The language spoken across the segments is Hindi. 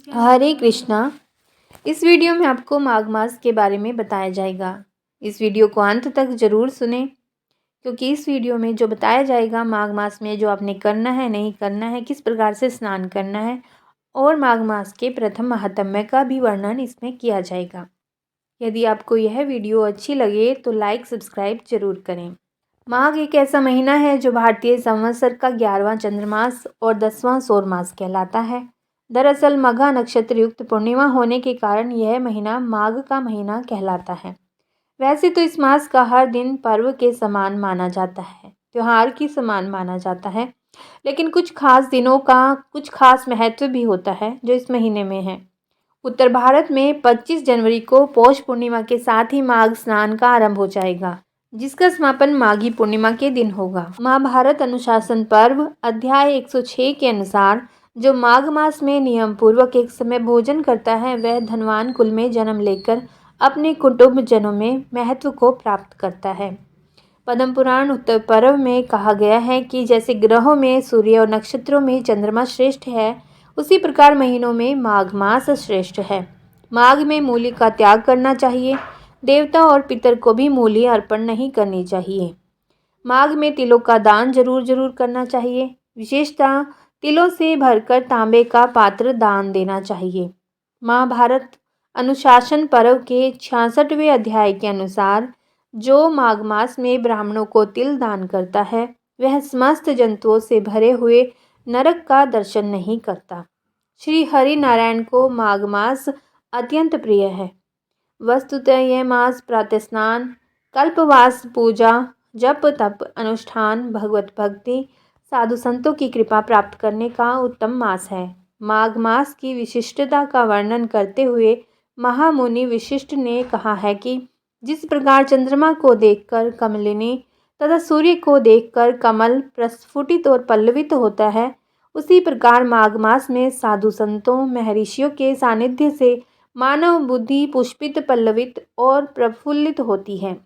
हरे कृष्णा। इस वीडियो में आपको माघ मास के बारे में बताया जाएगा। इस वीडियो को अंत तक ज़रूर सुने, क्योंकि इस वीडियो में जो बताया जाएगा माघ मास में जो आपने करना है, नहीं करना है, किस प्रकार से स्नान करना है और माघ मास के प्रथम महात्म्य का भी वर्णन इसमें किया जाएगा। यदि आपको यह वीडियो अच्छी लगे तो लाइक सब्सक्राइब जरूर करें। माघ एक ऐसा महीना है जो भारतीय संवत्सर का 11वां चंद्रमास और 10वां सौर मास कहलाता है। दरअसल मघा नक्षत्र युक्त पूर्णिमा होने के कारण यह महीना माघ का महीना कहलाता है। वैसे तो इस मास का हर दिन पर्व के समान माना जाता है, त्योहार के समान माना जाता है, लेकिन कुछ खास दिनों का कुछ खास महत्व भी होता है जो इस महीने में है। उत्तर भारत में 25 जनवरी को पौष पूर्णिमा के साथ ही माघ स्नान का आरंभ हो जाएगा, जिसका समापन माघी पूर्णिमा के दिन होगा। महाभारत अनुशासन पर्व अध्याय 106 के अनुसार जो माघ मास में नियम पूर्वक एक समय भोजन करता है वह धनवान कुल में जन्म लेकर अपने कुटुंब जनों में महत्व को प्राप्त करता है। पद्म पुराण उत्तर पर्व में कहा गया है कि जैसे ग्रहों में सूर्य और नक्षत्रों में चंद्रमा श्रेष्ठ है, उसी प्रकार महीनों में माघ मास श्रेष्ठ है। माघ में मूली का त्याग करना चाहिए। देवता और पितर को भी मूली अर्पण नहीं करनी चाहिए। माघ में तिलों का दान जरूर करना चाहिए। विशेषतः तिलों से भरकर तांबे का पात्र दान देना चाहिए। महाभारत अनुशासन पर्व के 66वें अध्याय के अनुसार जो माघ मास में ब्राह्मणों को तिल दान करता है वह समस्त जंतुओं से भरे हुए नरक का दर्शन नहीं करता। श्री हरि नारायण को माघ मास अत्यंत प्रिय है। वस्तुतः यह मास प्रातः स्नान, कल्पवास पूजा, जप तप अनुष्ठान, भगवत भक्ति, साधु संतों की कृपा प्राप्त करने का उत्तम मास है। माघ मास की विशिष्टता का वर्णन करते हुए महामुनि विशिष्ट ने कहा है कि जिस प्रकार चंद्रमा को देखकर कमलिनी तथा सूर्य को देखकर कमल प्रस्फुटित और पल्लवित होता है, उसी प्रकार माघ मास में साधु संतों महर्षियों के सानिध्य से मानव बुद्धि पुष्पित, पल्लवित और प्रफुल्लित होती है,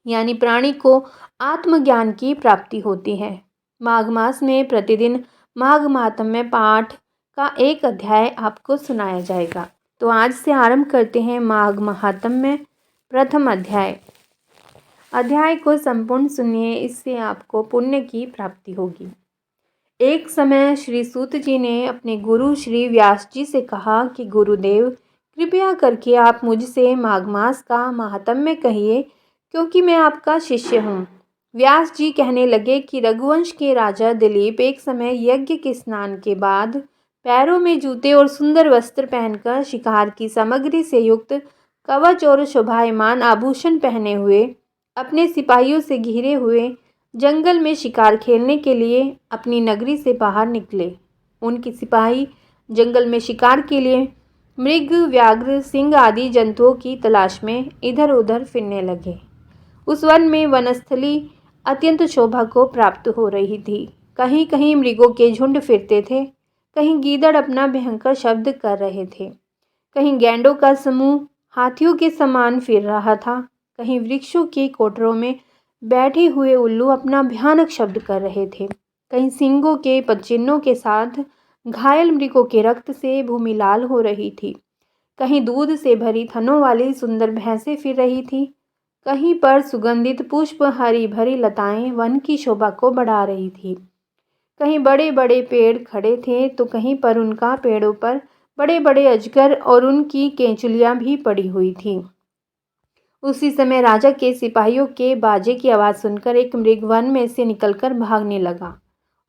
यानी प्राणी को आत्मज्ञान की प्राप्ति होती है। माघ मास में प्रतिदिन माघ महात्म्य पाठ का एक अध्याय आपको सुनाया जाएगा। तो आज से आरंभ करते हैं माघ महात्म्य प्रथम अध्याय। अध्याय को संपूर्ण सुनिए, इससे आपको पुण्य की प्राप्ति होगी। एक समय श्री सूत जी ने अपने गुरु श्री व्यास जी से कहा कि गुरुदेव, कृपया करके आप मुझसे माघ मास का महात्म्य कहिए, क्योंकि मैं आपका शिष्य हूँ। व्यास जी कहने लगे कि रघुवंश के राजा दिलीप एक समय यज्ञ के स्नान के बाद पैरों में जूते और सुंदर वस्त्र पहनकर शिकार की सामग्री से युक्त कवच और शोभायमान आभूषण पहने हुए अपने सिपाहियों से घिरे हुए जंगल में शिकार खेलने के लिए अपनी नगरी से बाहर निकले। उनके सिपाही जंगल में शिकार के लिए मृग, व्याघ्र, सिंह आदि जंतुओं की तलाश में इधर उधर फिरने लगे। उस वन में वनस्थली अत्यंत शोभा को प्राप्त हो रही थी। कहीं कहीं मृगों के झुंड फिरते थे, कहीं गीदड़ अपना भयंकर शब्द कर रहे थे, कहीं गैंडों का समूह हाथियों के समान फिर रहा था, कहीं वृक्षों के कोटरों में बैठे हुए उल्लू अपना भयानक शब्द कर रहे थे, कहीं सिंगों के पदचिन्हों के साथ घायल मृगों के रक्त से भूमि लाल हो रही थी, कहीं दूध से भरी थनों वाली सुंदर भैंसें फिर रही थी, कहीं पर सुगंधित पुष्प, हरी भरी लताएं वन की शोभा को बढ़ा रही थी, कहीं बड़े बड़े पेड़ खड़े थे तो कहीं पर उनका पेड़ों पर बड़े बड़े अजगर और उनकी केंचुलियां भी पड़ी हुई थी। उसी समय राजा के सिपाहियों के बाजे की आवाज़ सुनकर एक मृग वन में से निकलकर भागने लगा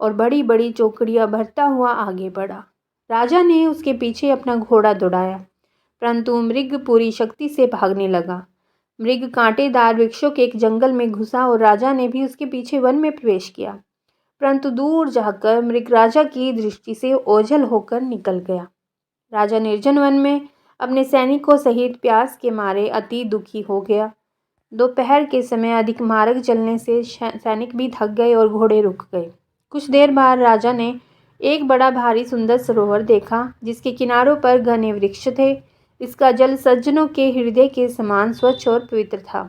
और बड़ी बड़ी चौकड़ियां भरता हुआ आगे बढ़ा। राजा ने उसके पीछे अपना घोड़ा दौड़ाया, परंतु मृग पूरी शक्ति से भागने लगा। मृग कांटेदार वृक्षों के एक जंगल में घुसा और राजा ने भी उसके पीछे वन में प्रवेश किया, परंतु दूर जाकर मृग राजा की दृष्टि से ओझल होकर निकल गया। राजा निर्जन वन में अपने सैनिकों सहित प्यास के मारे अति दुखी हो गया। दोपहर के समय अधिक मार्ग चलने से सैनिक भी थक गए और घोड़े रुक गए। कुछ देर बाद राजा ने एक बड़ा भारी सुंदर सरोवर देखा, जिसके किनारों पर घने वृक्ष थे। इसका जल सज्जनों के हृदय के समान स्वच्छ और पवित्र था।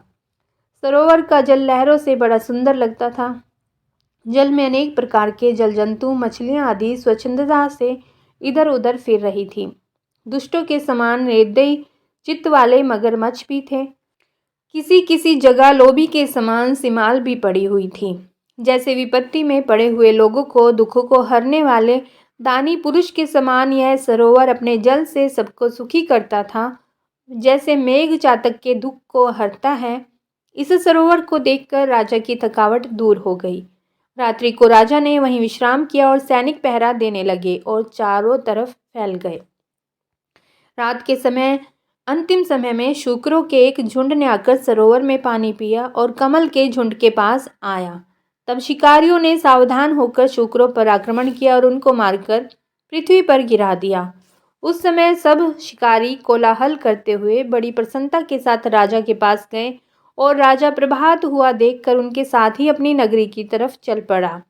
सरोवर का जल लहरों से बड़ा सुंदर लगता था। जल में अनेक प्रकार के जल जंतु, मछलियां आदि स्वच्छंदता से इधर उधर फिर रही थी। दुष्टों के समान निर्दयी चित्त वाले मगरमच्छ भी थे। किसी किसी जगह लोभी के समान सिमाल भी पड़ी हुई थी। जैसे विपत्ति में पड़े हुए लोगों को दुखों को हरने वाले दानी पुरुष के समान यह सरोवर अपने जल से सबको सुखी करता था, जैसे मेघ चातक के दुख को हरता है। इस सरोवर को देखकर राजा की थकावट दूर हो गई। रात्रि को राजा ने वहीं विश्राम किया और सैनिक पहरा देने लगे और चारों तरफ फैल गए। रात के समय अंतिम समय में शूकरों के एक झुंड ने आकर सरोवर में पानी पिया और कमल के झुंड के पास आया। तब शिकारियों ने सावधान होकर शूकरों पर आक्रमण किया और उनको मारकर पृथ्वी पर गिरा दिया। उस समय सब शिकारी कोलाहल करते हुए बड़ी प्रसन्नता के साथ राजा के पास गए और राजा प्रभात हुआ देखकर उनके साथ ही अपनी नगरी की तरफ चल पड़ा,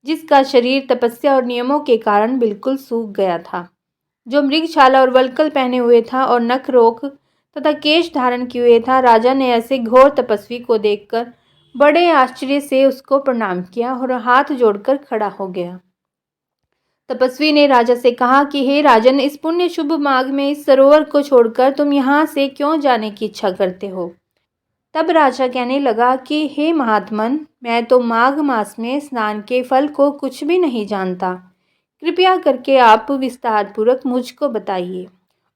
जिसका शरीर तपस्या और नियमों के कारण बिल्कुल सूख गया था। जो मृगछाला और वल्कल पहने हुए था और नख रोक तथा केश धारण किए हुए था, राजा ने ऐसे घोर तपस्वी को देखकर बड़े आश्चर्य से उसको प्रणाम किया और हाथ जोड़कर खड़ा हो गया। तपस्वी ने राजा से कहा कि हे राजन, इस पुण्य शुभ माघ में इस सरोवर को छोड़कर तुम यहाँ से क्यों जाने की इच्छा करते हो? तब राजा कहने लगा कि हे महात्मन, मैं तो माघ मास में स्नान के फल को कुछ भी नहीं जानता। कृपया करके आप विस्तार पूर्वक मुझको बताइए।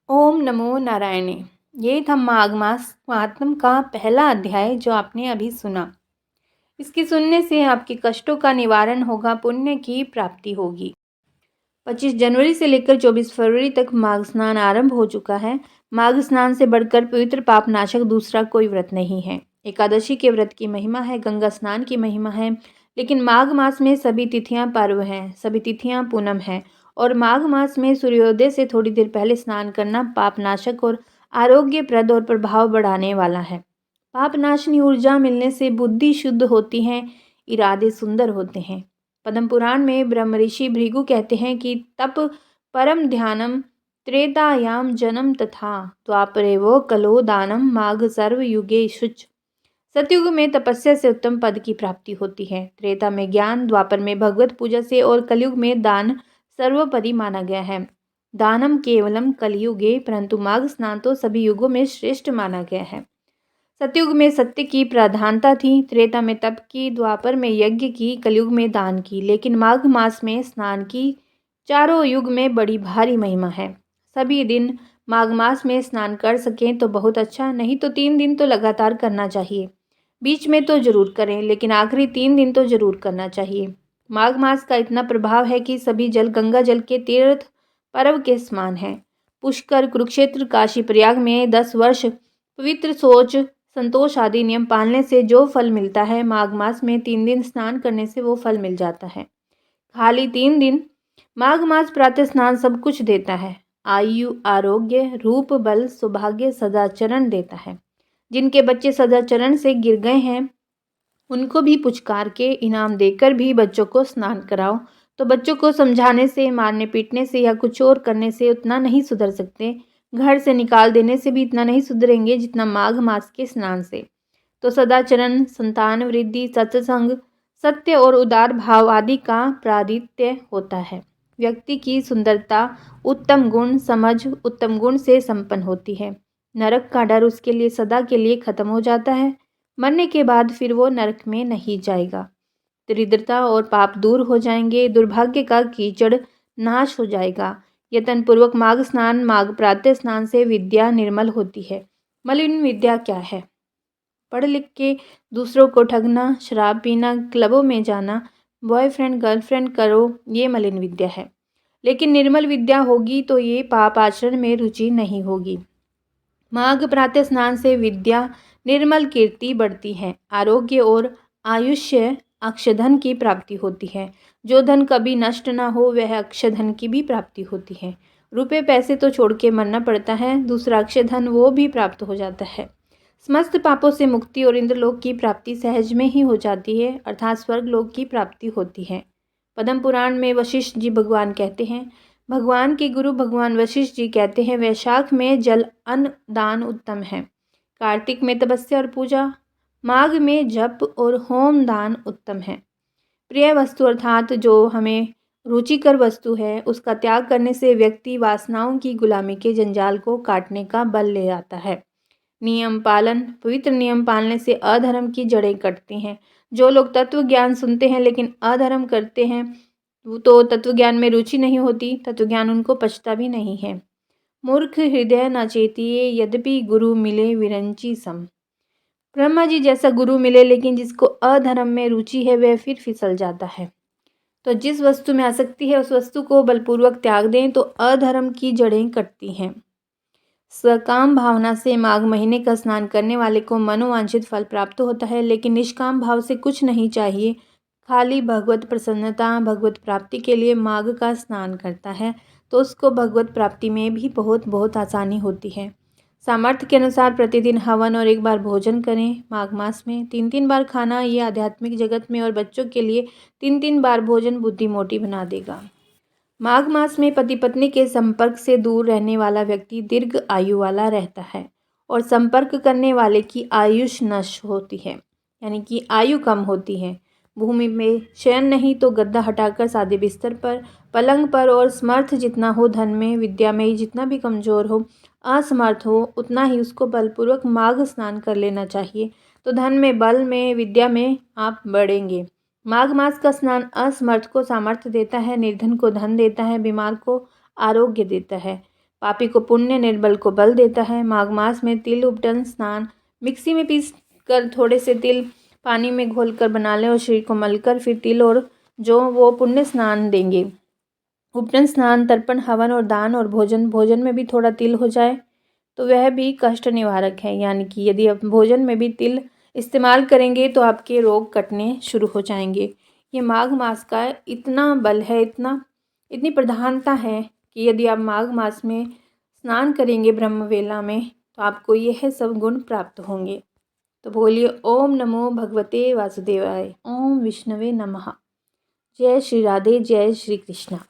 ओम नमो नारायणे। ये था माघ मास महात्म का पहला अध्याय जो आपने अभी सुना। इसके सुनने से आपके कष्टों का निवारण होगा, पुण्य की प्राप्ति होगी। 25 जनवरी से लेकर 24 फरवरी तक माघ स्नान आरंभ हो चुका है। माघ स्नान से बढ़कर पवित्र पाप नाशक दूसरा कोई व्रत नहीं है। एकादशी के व्रत की महिमा है, गंगा स्नान की महिमा है, लेकिन माघ मास में सभी तिथियां पर्व हैं, सभी तिथियां पूनम हैं और माघ मास में सूर्योदय से थोड़ी देर पहले स्नान करना पाप नाशक और आरोग्यप्रद और प्रभाव बढ़ाने वाला है। पाप नाशनी ऊर्जा मिलने से बुद्धि शुद्ध होती है, इरादे सुंदर होते हैं। पद्म पुराण में ब्रह्म ऋषि भृगु कहते हैं कि तप परम ध्यानम त्रेतायाम जन्म तथा द्वापरेवो कलो दानम माघ सर्व युगे शुच। सतयुग में तपस्या से उत्तम पद की प्राप्ति होती है, त्रेता में ज्ञान, द्वापर में भगवत पूजा से और कलयुग में दान सर्वोपरि माना गया है। दानम केवलम कलयुगे, परंतु माघ स्नान तो सभी युगों में श्रेष्ठ माना गया है। सतयुग में सत्य की प्रधानता थी, त्रेता में तप की, द्वापर में यज्ञ की, कलयुग में दान की, लेकिन माघ मास में स्नान की चारों युग में बड़ी भारी महिमा है। सभी दिन माघ मास में स्नान कर सकें तो बहुत अच्छा, नहीं तो 3 दिन तो लगातार करना चाहिए। बीच में तो जरूर करें, लेकिन आखिरी 3 दिन तो जरूर करना चाहिए। माघ मास का इतना प्रभाव है कि सभी जल गंगा जल के तीर्थ पर्व के समान है। पुष्कर, कुरुक्षेत्र, काशी, प्रयाग में 10 वर्ष पवित्र सोच, संतोष आदि नियम पालने से जो फल मिलता है, माघ मास में 3 दिन स्नान करने से वो फल मिल जाता है। खाली 3 दिन माघ मास प्रातः स्नान सब कुछ देता है। आयु, आरोग्य, रूप, बल, सौभाग्य, सदाचरण देता है। जिनके बच्चे सदाचरण से गिर गए हैं उनको भी पुचकार के इनाम देकर भी बच्चों को स्नान कराओ, तो बच्चों को समझाने से, मारने पीटने से या कुछ और करने से उतना नहीं सुधर सकते। घर से निकाल देने से भी इतना नहीं सुधरेंगे जितना माघ मास के स्नान से। तो सदाचरण, संतान वृद्धि, सत्संग, सत्य और उदार भाव आदि का प्रादित्य होता है। व्यक्ति की सुंदरता, उत्तम गुण, समझ उत्तम गुण से संपन्न होती है। नरक का डर उसके लिए सदा के लिए खत्म हो जाता है। मरने के बाद फिर वो नरक में नहीं जाएगा। दरिद्रता और पाप दूर हो जाएंगे, दुर्भाग्य का कीचड़ नाश हो जाएगा। यत्नपूर्वक माघ स्नान, माघ प्रातः स्नान से विद्या निर्मल होती है। मलिन विद्या क्या है? पढ़ लिख के दूसरों को ठगना, शराब पीना, क्लबों में जाना, बॉयफ्रेंड गर्लफ्रेंड करो, ये मलिन विद्या है। लेकिन निर्मल विद्या होगी तो ये पाप आचरण में रुचि नहीं होगी। माघ प्रातः स्नान से विद्या, निर्मल कीर्ति बढ़ती है। आरोग्य और आयुष्य, अक्षधन की प्राप्ति होती है। जो धन कभी नष्ट ना हो वह अक्षधन की भी प्राप्ति होती है। रुपए पैसे तो छोड़ के मरना पड़ता है, दूसरा अक्षधन वो भी प्राप्त हो जाता है। समस्त पापों से मुक्ति और इंद्रलोक की प्राप्ति सहज में ही हो जाती है, अर्थात स्वर्गलोक की प्राप्ति होती है। पद्म पुराण में वशिष्ठ जी भगवान कहते हैं, भगवान के गुरु भगवान वशिष्ठ जी कहते हैं, वैशाख में जल अन्न दान उत्तम है, कार्तिक में तपस्या और पूजा, माघ में जप और होम दान उत्तम है। प्रिय वस्तु अर्थात जो हमें रुचिकर वस्तु है, उसका त्याग करने से व्यक्ति वासनाओं की गुलामी के जंजाल को काटने का बल ले आता है। नियम पालन, पवित्र नियम पालने से अधर्म की जड़ें कटती हैं। जो लोग तत्व ज्ञान सुनते हैं लेकिन अधर्म करते हैं, तो तत्व ज्ञान में रुचि नहीं होती, तत्व ज्ञान उनको पचता भी नहीं है। मूर्ख हृदय न चेतिए, यद्यपि गुरु मिले विरंची सम। ब्रह्मा जी जैसा गुरु मिले लेकिन जिसको अधर्म में रुचि है वह फिर फिसल जाता है। तो जिस वस्तु में आसक्ति है उस वस्तु को बलपूर्वक त्याग दें तो अधर्म की जड़ें कटती हैं। सकाम भावना से माघ महीने का स्नान करने वाले को मनोवांछित फल प्राप्त होता है, लेकिन निष्काम भाव से कुछ नहीं चाहिए, खाली भगवत प्रसन्नता भगवत प्राप्ति के लिए माघ का स्नान करता है तो उसको भगवत प्राप्ति में भी बहुत बहुत आसानी होती है। सामर्थ्य के अनुसार प्रतिदिन हवन और एक बार भोजन करें। माघ मास में 3-3 बार खाना ये आध्यात्मिक जगत में और बच्चों के लिए 3-3 बार भोजन बुद्धि मोटी बना देगा। माघ मास में पति पत्नी के संपर्क से दूर रहने वाला व्यक्ति दीर्घ आयु वाला रहता है और संपर्क करने वाले की आयुष नष्ट होती है, यानी कि आयु कम होती है। भूमि में शयन नहीं तो गद्दा हटाकर सादे बिस्तर पर, पलंग पर, और समर्थ जितना हो धन में, विद्या में जितना भी कमजोर हो, असमर्थ हो, उतना ही उसको बलपूर्वक माघ स्नान कर लेना चाहिए। तो धन में, बल में, विद्या में आप बढ़ेंगे। माघ मास का स्नान असमर्थ को सामर्थ्य देता है, निर्धन को धन देता है, बीमार को आरोग्य देता है, पापी को पुण्य, निर्बल को बल देता है। माघ मास में तिल उपटन स्नान मिक्सी में पीस कर थोड़े से तिल पानी में घोलकर बना लें और शरीर को मलकर फिर तिल और जो वो पुण्य स्नान देंगे। उपटन स्नान, तर्पण, हवन और दान और भोजन में भी थोड़ा तिल हो जाए तो वह भी कष्ट निवारक है, यानी कि यदि आप भोजन में भी तिल इस्तेमाल करेंगे तो आपके रोग कटने शुरू हो जाएंगे। ये माघ मास का इतना बल है, इतनी प्रधानता है कि यदि आप माघ मास में स्नान करेंगे ब्रह्मवेला में तो आपको यह सब गुण प्राप्त होंगे। तो बोलिए ओम नमो भगवते वासुदेवाय, ओम विष्णवे नमः। जय श्री राधे, जय श्री कृष्णा।